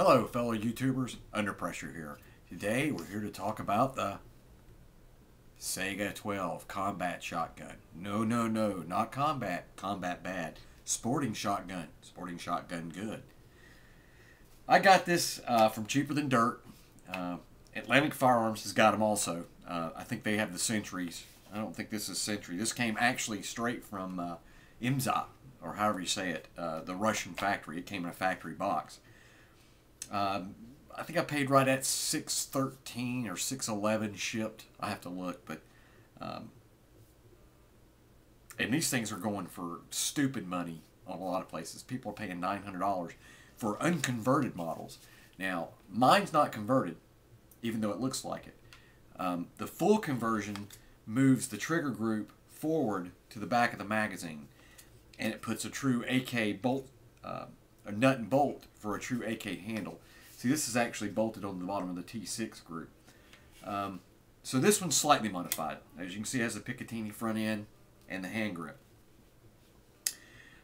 Hello, fellow YouTubers. Under Pressure here. Today, we're here to talk about the Saiga 12 combat shotgun. No, not combat. Combat bad. Sporting shotgun. Sporting shotgun good. I got this from Cheaper Than Dirt. Atlantic Firearms has got them also. I think they have the Centuries. I don't think this is Century. This came actually straight from Imza, or however you say it, the Russian factory. It came in a factory box. I think I paid right at $6.13 or $6.11 shipped. I have to look, but and these things are going for stupid money on a lot of places. People are paying $900 for unconverted models. Now, mine's not converted, even though it looks like it. The full conversion moves the trigger group forward to the back of the magazine, and it puts a true AK bolt, a nut and bolt for a true AK handle. See, this is actually bolted on the bottom of the T6 group. So this one's slightly modified. As you can see, it has a Picatinny front end and the hand grip.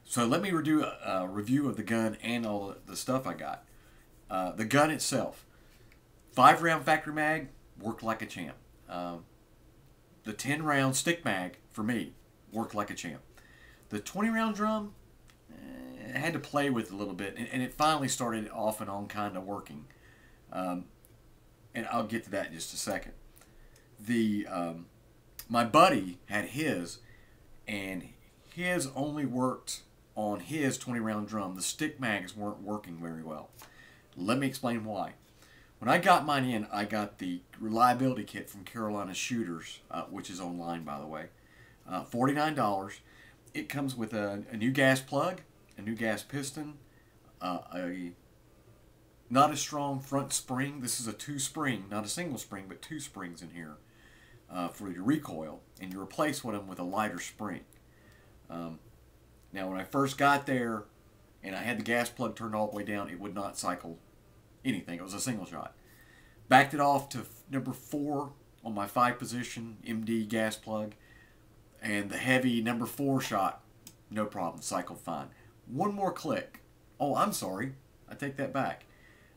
So let me do a review of the gun and all the stuff I got. The gun itself, 5-round factory mag, worked like a champ. The 10-round stick mag, for me, worked like a champ. The 20-round drum, I had to play with a little bit, and it finally started off and on kind of working. And I'll get to that in just a second. My buddy had his, and his only worked on his 20-round drum. The stick mags weren't working very well. Let me explain why. When I got mine in, I got the reliability kit from Carolina Shooters, which is online, by the way. $49. It comes with a new gas plug, a new gas piston, not a strong front spring. This is a 2-spring, not a single spring, but 2 springs in here for your recoil, and you replace them with a lighter spring. Now, when I first got there and I had the gas plug turned all the way down, it would not cycle anything. It was a single shot. Backed it off to number 4 on my 5-position MD gas plug, and the heavy number 4 shot, no problem, cycled fine. One more click. Oh, I'm sorry. I take that back.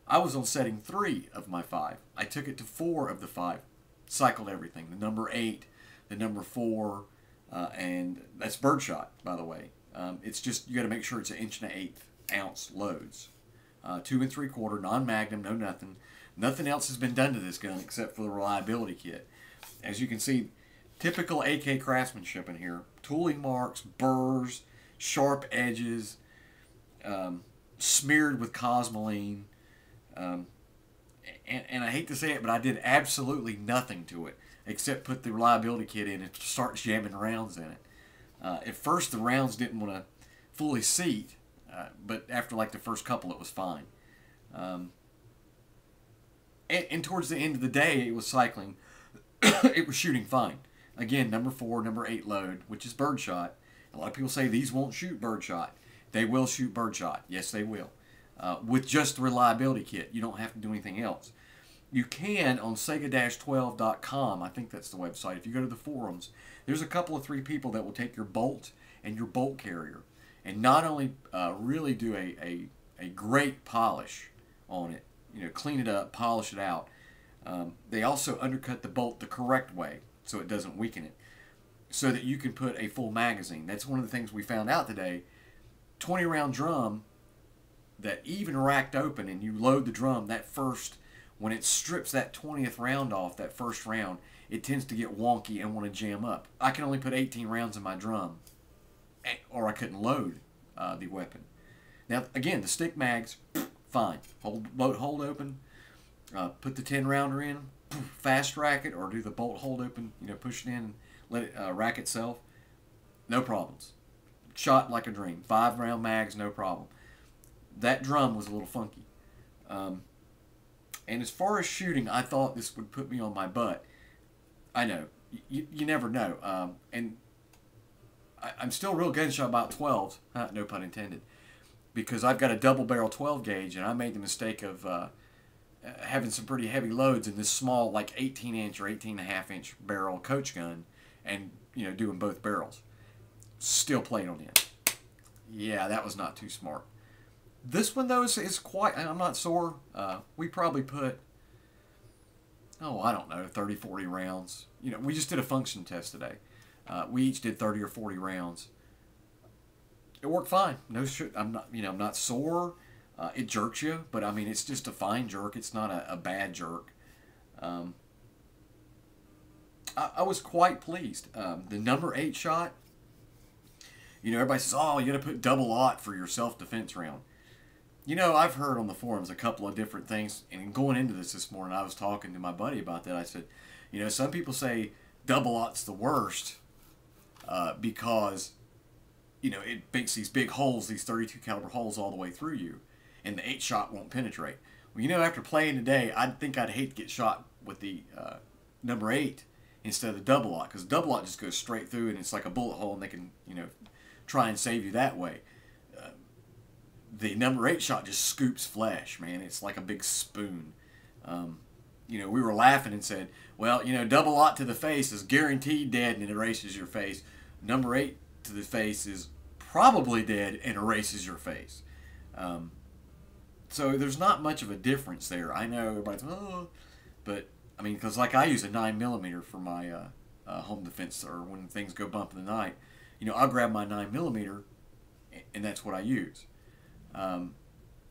I was on setting 3 of my 5. I took it to 4 of the 5. Cycled everything. The number 8, the number 4, and that's birdshot, by the way. It's just, you got to make sure it's an 1 1/8 ounce loads. 2 3/4, non-magnum, no nothing. Nothing else has been done to this gun except for the reliability kit. As you can see, typical AK craftsmanship in here. Tooling marks, burrs, sharp edges, smeared with cosmoline. And I hate to say it, but I did absolutely nothing to it except put the reliability kit in and start jamming rounds in it. At first, the rounds didn't want to fully seat, but after like the first couple, it was fine. And towards the end of the day, it was cycling. It was shooting fine. Again, number 4, number 8 load, which is birdshot. A lot of people say these won't shoot birdshot. They will shoot birdshot. Yes, they will. With just the reliability kit. You don't have to do anything else. You can on Saiga-12.com. I think that's the website. If you go to the forums, there's a couple of 3 people that will take your bolt and your bolt carrier and not only really do a great polish on it, you know, clean it up, polish it out. They also undercut the bolt the correct way so it doesn't weaken it, so that you can put a full magazine. That's one of the things we found out today. 20-round drum that even racked open, and you load the drum, that first, when it strips that 20th round off, that first round, it tends to get wonky and want to jam up. I can only put 18 rounds in my drum, or I couldn't load the weapon. Now, again, the stick mags, fine. Hold open, put the 10-rounder in, fast rack it, or do the bolt hold open, you know, push it in and let it rack itself. No problems. Shot like a dream. 5-round mags, no problem. That drum was a little funky. And as far as shooting, I thought this would put me on my butt. I know. You never know. And I'm still real gun-shy about 12s. No pun intended. Because I've got a double-barrel 12 gauge, and I made the mistake of having some pretty heavy loads in this small, like 18-inch or 18.5-inch barrel coach gun, and, you know, doing both barrels. Still played on the end. Yeah, that was not too smart. This one, though, is quite, I'm not sore. We probably put, oh, I don't know, 30, 40 rounds. You know, we just did a function test today. We each did 30 or 40 rounds. It worked fine. No shit. I'm not sore. It jerks you, but I mean, it's just a fine jerk. It's not a bad jerk. I was quite pleased. The number 8 shot, you know, everybody says, oh, you got to put double aught for your self-defense round. You know, I've heard on the forums a couple of different things, and going into this morning, I was talking to my buddy about that. I said, you know, some people say double aught's the worst because, you know, it makes these big holes, these 32 caliber holes all the way through you, and the 8 shot won't penetrate. Well, you know, after playing today, I think I'd hate to get shot with the number 8 instead of the double aught, because double aught just goes straight through, and it's like a bullet hole, and they can, you know, try and save you that way. The number 8 shot just scoops flesh, man. It's like a big spoon. You know, we were laughing and said, well, you know, double aught to the face is guaranteed dead and it erases your face. Number 8 to the face is probably dead and erases your face. So there's not much of a difference there. I know everybody's, oh, but I mean, because like I use a 9mm for my home defense, or when things go bump in the night, you know, I'll grab my 9mm and that's what I use.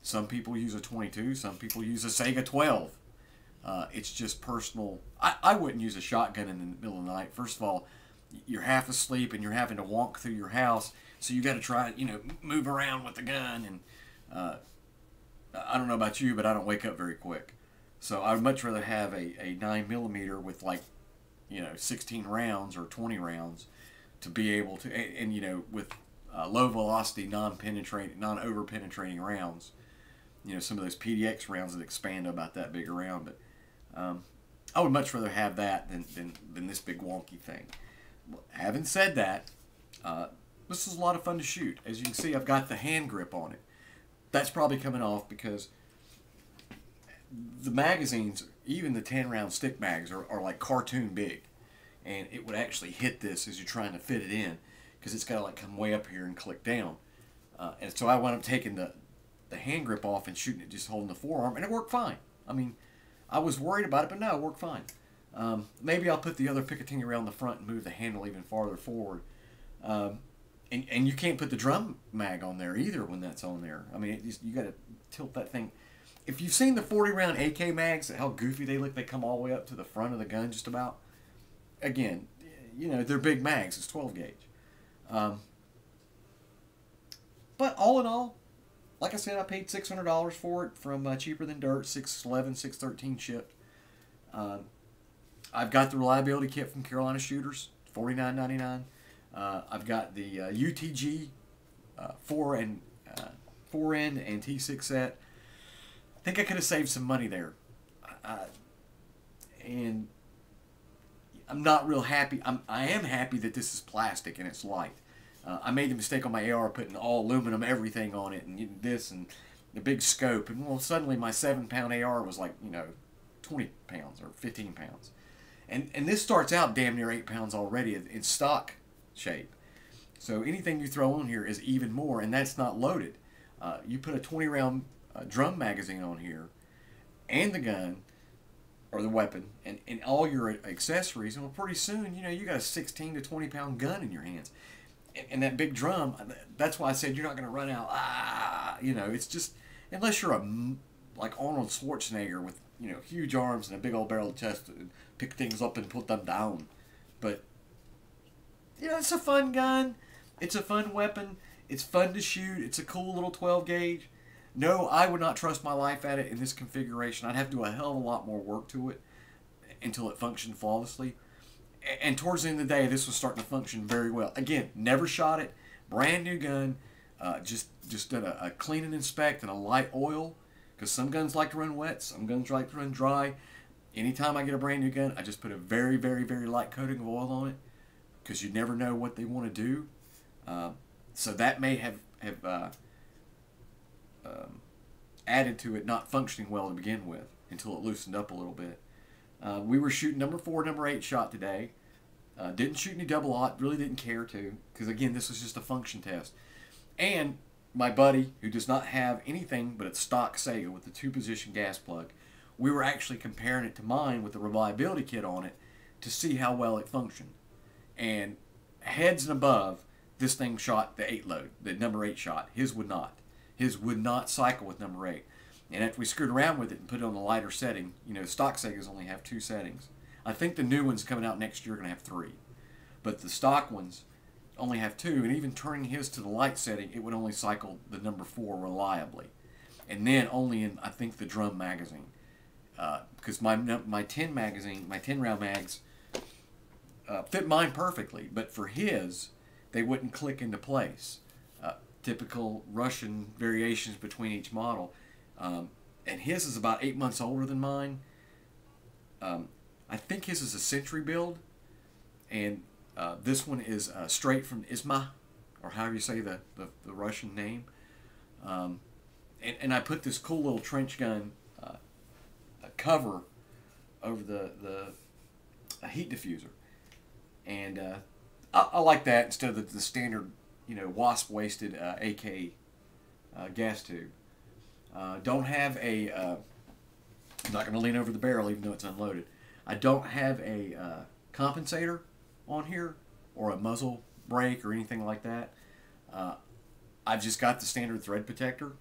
Some people use a 22, some people use a Saiga 12. It's just personal. I wouldn't use a shotgun in the middle of the night. First of all, you're half asleep and you're having to walk through your house, so you got to try, you know, move around with the gun. And I don't know about you, but I don't wake up very quick. So I'd much rather have a 9mm with, like, you know, 16 rounds or 20 rounds to be able to, and you know, with low velocity, non-over penetrating rounds. You know, some of those PDX rounds that expand about that big around. But I would much rather have that than this big wonky thing. Having said that, this is a lot of fun to shoot. As you can see, I've got the hand grip on it. That's probably coming off because the magazines, even the 10-round stick mags, are like cartoon big. And it would actually hit this as you're trying to fit it in, because it's got to like come way up here and click down. And so I wound up taking the hand grip off and shooting it just holding the forearm, and it worked fine. I mean, I was worried about it, but no, it worked fine. Maybe I'll put the other Picatinny around the front and move the handle even farther forward. And you can't put the drum mag on there either when that's on there. I mean, you got to tilt that thing. If you've seen the 40-round AK mags, how goofy they look, they come all the way up to the front of the gun just about. Again, you know, they're big mags. It's 12 gauge. But all in all, like I said, I paid $600 for it from Cheaper Than Dirt, $611, $613 shipped. I've got the reliability kit from Carolina Shooters, $49.99. I've got the UTG 4N and T6 set. I think I could have saved some money there. And I'm not real happy. I am happy that this is plastic and it's light. I made the mistake on my AR putting all aluminum everything on it, and this and the big scope, and well, suddenly my 7-pound AR was like, you know, 20 pounds or 15 pounds. And this starts out damn near 8 pounds already in stock shape. So anything you throw on here is even more, and that's not loaded. You put a 20-round drum magazine on here, and the gun, or the weapon, and all your accessories, and well, pretty soon, you know, you got a 16 to 20 pound gun in your hands. And that big drum, that's why I said you're not going to run out. You know, it's just, unless you're like Arnold Schwarzenegger with, you know, huge arms and a big old barrel chest and pick things up and put them down. But, you know, it's a fun gun. It's a fun weapon. It's fun to shoot. It's a cool little 12 gauge. No, I would not trust my life at it in this configuration. I'd have to do a hell of a lot more work to it until it functioned flawlessly. And towards the end of the day, this was starting to function very well. Again, never shot it. Brand new gun. Just did a clean and inspect and a light oil. Because some guns like to run wet. Some guns like to run dry. Anytime I get a brand new gun, I just put a very, very, very light coating of oil on it. Because you never know what they want to do. So that may have added to it not functioning well to begin with. Until it loosened up a little bit. We were shooting number 4, number 8 shot today. Didn't shoot any double aught. Really didn't care to. Because, again, this was just a function test. And my buddy, who does not have anything but a stock Saiga with the 2-position gas plug, we were actually comparing it to mine with the reliability kit on it to see how well it functioned. And heads and above, this thing shot the 8 load, the number 8 shot. His would not. His would not cycle with number 8. And after we screwed around with it and put it on the lighter setting, you know, stock Saigas only have 2 settings. I think the new ones coming out next year are going to have 3. But the stock ones only have 2, and even turning his to the light setting, it would only cycle the number 4 reliably. And then only in, I think, the drum magazine. Because my 10 magazine, my 10 round mags fit mine perfectly, but for his, they wouldn't click into place. Typical Russian variations between each model. And his is about 8 months older than mine. I think his is a Century build, and this one is straight from Izma, or however you say the Russian name. And I put this cool little trench gun cover over the heat diffuser, and I like that instead of the standard, you know, wasp waisted AK gas tube. Don't have a I'm not going to lean over the barrel even though it's unloaded. I don't have a compensator on here or a muzzle brake or anything like that. I've just got the standard thread protector.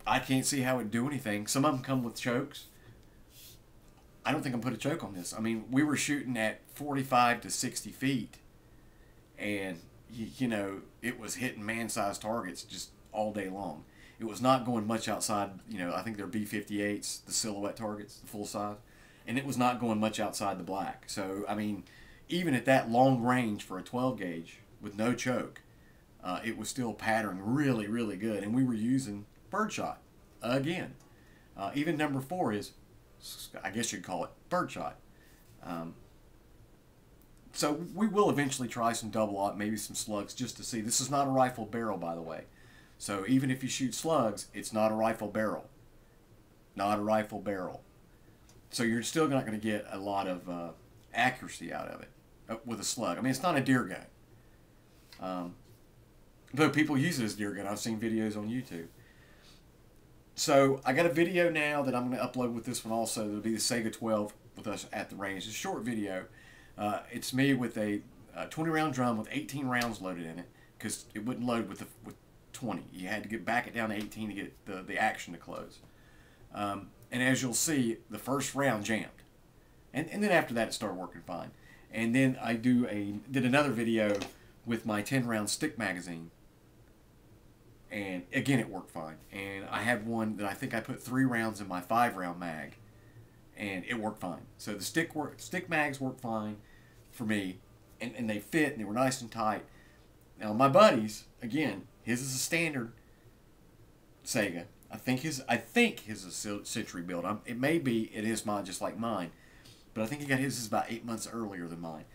I can't see how it would do anything. Some of them come with chokes. I don't think I'm put a choke on this. I mean, we were shooting at 45 to 60 feet, and you know, it was hitting man-sized targets just all day long. It was not going much outside, you know, I think they're B-58s, the silhouette targets, the full size, and it was not going much outside the black. So, I mean, even at that long range for a 12 gauge with no choke, it was still patterning really, really good, and we were using birdshot again. Even number 4 is, I guess you'd call it birdshot. So we will eventually try some double-aught, maybe some slugs, just to see. This is not a rifle barrel, by the way. So even if you shoot slugs, it's not a rifle barrel. Not a rifle barrel. So you're still not going to get a lot of accuracy out of it with a slug. I mean, it's not a deer gun. Though people use it as deer gun. I've seen videos on YouTube. So I got a video now that I'm going to upload with this one also. It'll be the Saiga 12 with us at the range. It's a short video. It's me with a 20-round drum with 18 rounds loaded in it, because it wouldn't load with 20. You had to back it down to 18 to get the action to close. And as you'll see, the first round jammed. And then after that, it started working fine. And then I did another video with my 10-round stick magazine. And again, it worked fine. And I had one that I think I put 3 rounds in my 5-round mag, and it worked fine. So the stick mags worked fine for me, and they fit, and they were nice and tight. Now my buddies, again, his is a standard Saiga. I think his is a Century build. It may be it is mine, just like mine, but I think he got his about 8 months earlier than mine.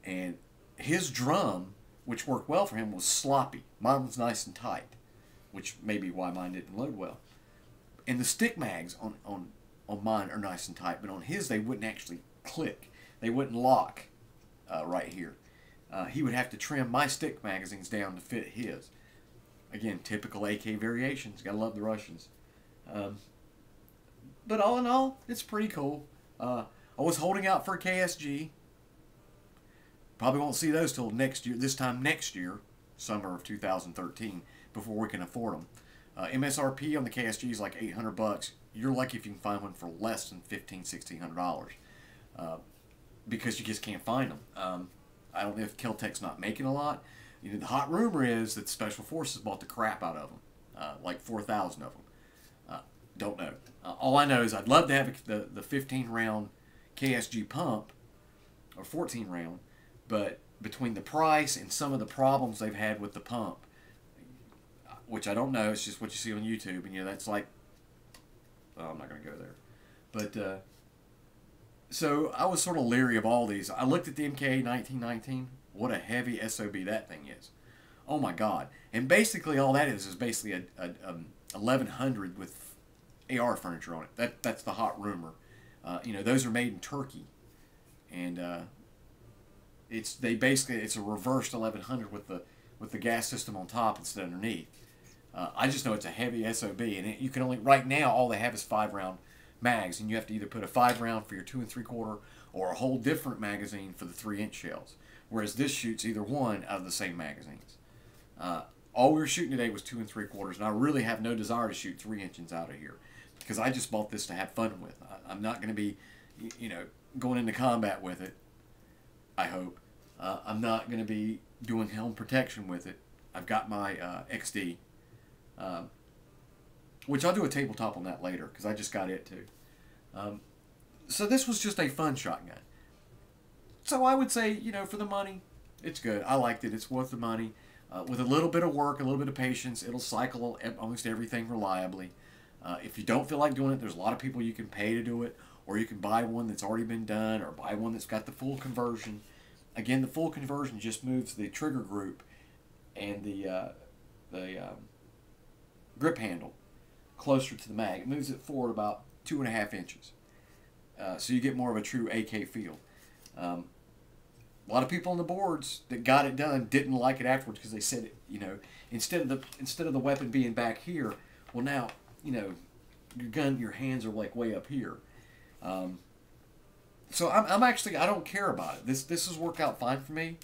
And his drum, which worked well for him, was sloppy. Mine was nice and tight, which may be why mine didn't load well. And the stick mags on mine are nice and tight, but on his they wouldn't actually click. They wouldn't lock right here. He would have to trim my stick magazines down to fit his. Again, typical AK variations. Gotta love the Russians. But all in all, it's pretty cool. I was holding out for a KSG. Probably won't see those till next year. This time next year, summer of 2013, before we can afford them. MSRP on the KSG is like $800. You're lucky if you can find one for less than $1,500–$1,600, because you just can't find them. I don't know if Kel-Tec's not making a lot. You know, the hot rumor is that Special Forces bought the crap out of them, like 4,000 of them. Don't know. All I know is I'd love to have the 15-round KSG pump, or 14-round, but between the price and some of the problems they've had with the pump, which I don't know, it's just what you see on YouTube, and you know, that's like, oh, I'm not going to go there. But, so I was sort of leery of all these. I looked at the MK 1919. What a heavy SOB that thing is. Oh my God. And basically all that is basically a 1100 with AR furniture on it. That's the hot rumor. You know, those are made in Turkey. And It's a reversed 1100 with the gas system on top instead of underneath. I just know it's a heavy SOB, and you can only right now all they have is 5-round mags, and you have to either put a 5-round for your 2 3/4 or a whole different magazine for the 3-inch shells. Whereas this shoots either one out of the same magazines. All we were shooting today was 2 3/4, and I really have no desire to shoot 3-inches out of here because I just bought this to have fun with. I'm not going to be, going into combat with it. I hope. I'm not going to be doing helm protection with it. I've got my XD, which I'll do a tabletop on that later because I just got it too. So this was just a fun shotgun. So I would say, for the money, it's good. I liked it. It's worth the money. With a little bit of work, a little bit of patience, it'll cycle almost everything reliably. If you don't feel like doing it, there's a lot of people you can pay to do it, or you can buy one that's already been done, or buy one that's got the full conversion. Again, the full conversion just moves the trigger group and the grip handle closer to the mag. It moves it forward about 2.5 inches. So you get more of a true AK feel. A lot of people on the boards that got it done didn't like it afterwards because they said, instead of the weapon being back here, well now, your hands are like way up here. So I'm actually, I don't care about it. This has worked out fine for me.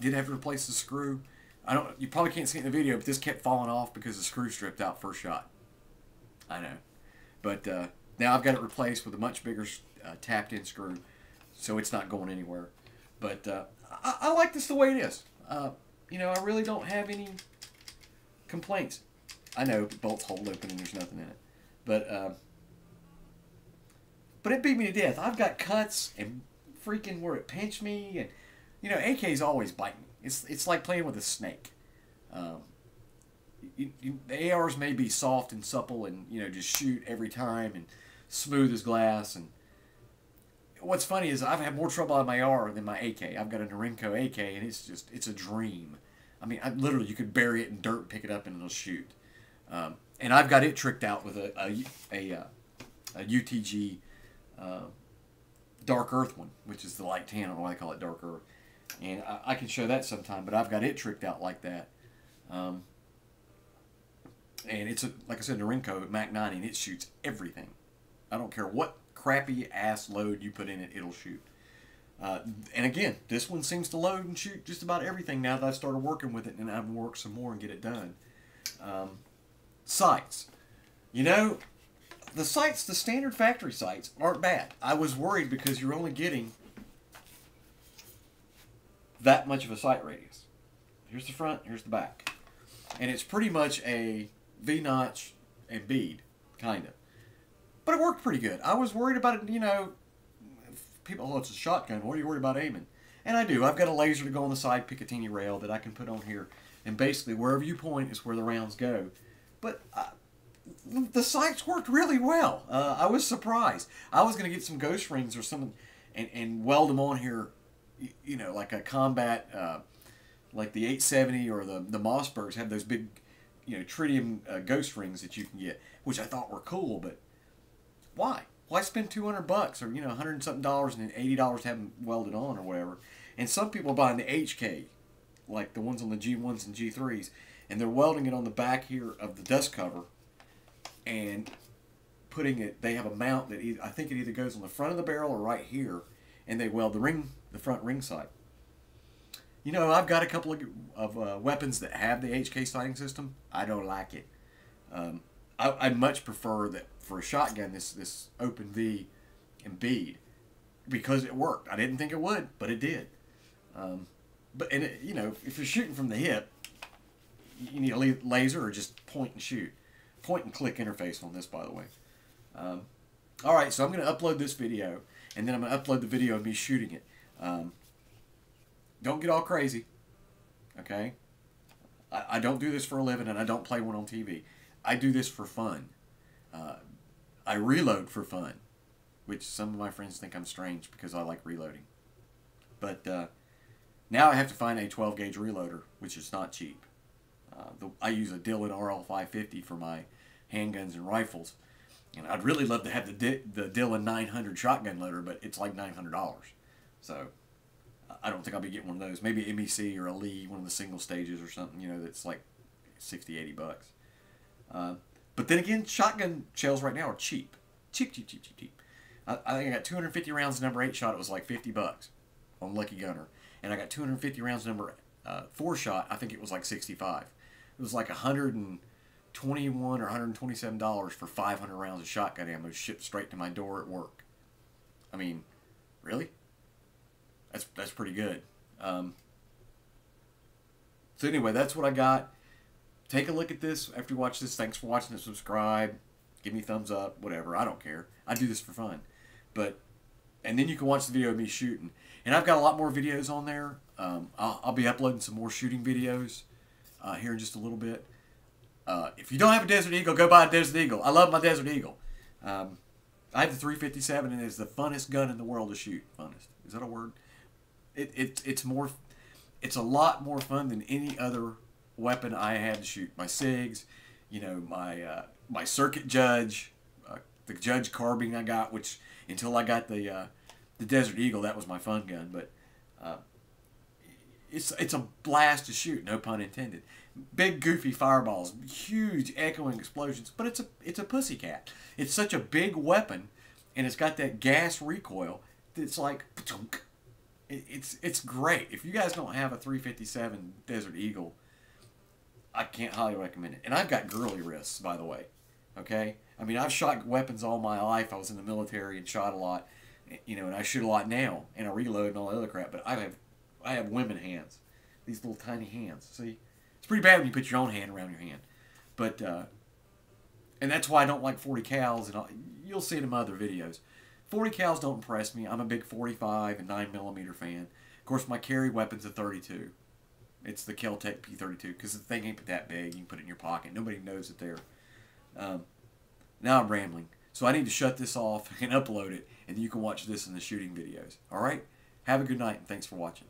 Did have to replace the screw. You probably can't see it in the video, but this kept falling off because the screw stripped out first shot. I know, but now I've got it replaced with a much bigger tapped-in screw, so it's not going anywhere. But I like this the way it is. I really don't have any complaints. I know the bolts hold open and there's nothing in it, but it beat me to death. I've got cuts and freaking where it pinched me, and AKs always bite me. It's like playing with a snake. The ARs may be soft and supple and just shoot every time and smooth as glass. And what's funny is I've had more trouble on my AR than my AK. I've got a Norinco AK and it's a dream. I mean, literally you could bury it in dirt and pick it up and it'll shoot. And I've got it tricked out with a UTG Dark Earth one, which is the light tan. I don't know why they call it Dark Earth. And I can show that sometime, but I've got it tricked out like that. And it's, like I said, Norinco Mac 90, and it shoots everything. I don't care what crappy ass load you put in it, it'll shoot. And again, this one seems to load and shoot just about everything now that I've started working with it, and I've worked some more and get it done. Sights. The sights, the standard factory sights, aren't bad. I was worried because you're only getting that much of a sight radius. Here's the front, here's the back. And it's pretty much a V-notch and bead, kind of. But it worked pretty good. I was worried about it, people, it's a shotgun, what are you worried about aiming? And I do. I've got a laser to go on the side Picatinny rail that I can put on here, and basically wherever you point is where the rounds go. But the sights worked really well. I was surprised. I was going to get some ghost rings or something and weld them on here, like a combat, like the 870 or the Mossbergs have those big, tritium ghost rings that you can get, which I thought were cool, but why? Why spend $200 or, $100 and something dollars and then $80 to have them welded on or whatever? And some people are buying the HK, like the ones on the G1s and G3s, and they're welding it on the back here of the dust cover and putting it, they have a mount that I think it either goes on the front of the barrel or right here, and they weld the front ring sight. I've got a couple of weapons that have the HK sighting system. I don't like it. I'd much prefer that for a shotgun, this open V and bead, because it worked. I didn't think it would, but it did. If you're shooting from the hip, you need a laser or just point and shoot. Point and click interface on this, by the way. All right, so I'm going to upload this video, and then I'm going to upload the video of me shooting it. Don't get all crazy, okay? I don't do this for a living, and I don't play one on TV. I do this for fun. I reload for fun, which some of my friends think I'm strange because I like reloading. But now I have to find a 12-gauge reloader, which is not cheap. I use a Dillon RL550 for my handguns and rifles, and I'd really love to have the Dillon 900 shotgun loader, but it's like $900. So I don't think I'll be getting one of those. Maybe MEC or a Lee, one of the single stages or something, you know, that's like 60, 80 bucks. But then again, shotgun shells right now are cheap. Cheap, cheap, cheap, cheap, cheap. I think I got 250 rounds of number 8 shot. It was like 50 bucks on Lucky Gunner. And I got 250 rounds of number 4 shot. I think it was like 65. It was like 121 or $127 for 500 rounds of shotgun ammo shipped straight to my door at work. I mean, really? That's pretty good. So anyway, that's what I got. Take a look at this after you watch this. Thanks for watching. Subscribe. Give me a thumbs up. Whatever. I don't care. I do this for fun. And then you can watch the video of me shooting. And I've got a lot more videos on there. I'll be uploading some more shooting videos here in just a little bit. If you don't have a Desert Eagle, go buy a Desert Eagle. I love my Desert Eagle. I have the 357, and it's the funnest gun in the world to shoot. Funnest. Is that a word? It's a lot more fun than any other weapon I had to shoot. My SIGs, you know, my Circuit Judge, the Judge carbine I got, which until I got the Desert Eagle, that was my fun gun. But it's a blast to shoot, no pun intended. Big goofy fireballs, huge echoing explosions, but it's a pussycat. It's such a big weapon, and it's got that gas recoil that's like, it's great. If you guys don't have a 357 Desert Eagle, I can't highly recommend it. And I've got girly wrists, by the way. Okay? I mean, I've shot weapons all my life. I was in the military and shot a lot, you know, and I shoot a lot now, and I reload and all that other crap. But I have women hands, these little tiny hands. See, it's pretty bad when you put your own hand around your hand. But and that's why I don't like 40 cals, and you'll see it in my other videos. 40 cals don't impress me. I'm a big 45 and 9mm fan. Of course, my carry weapon's a 32. It's the Kel-Tec P32 because the thing ain't that big. You can put it in your pocket. Nobody knows it there. Now I'm rambling. So I need to shut this off and upload it, and you can watch this in the shooting videos. All right? Have a good night, and thanks for watching.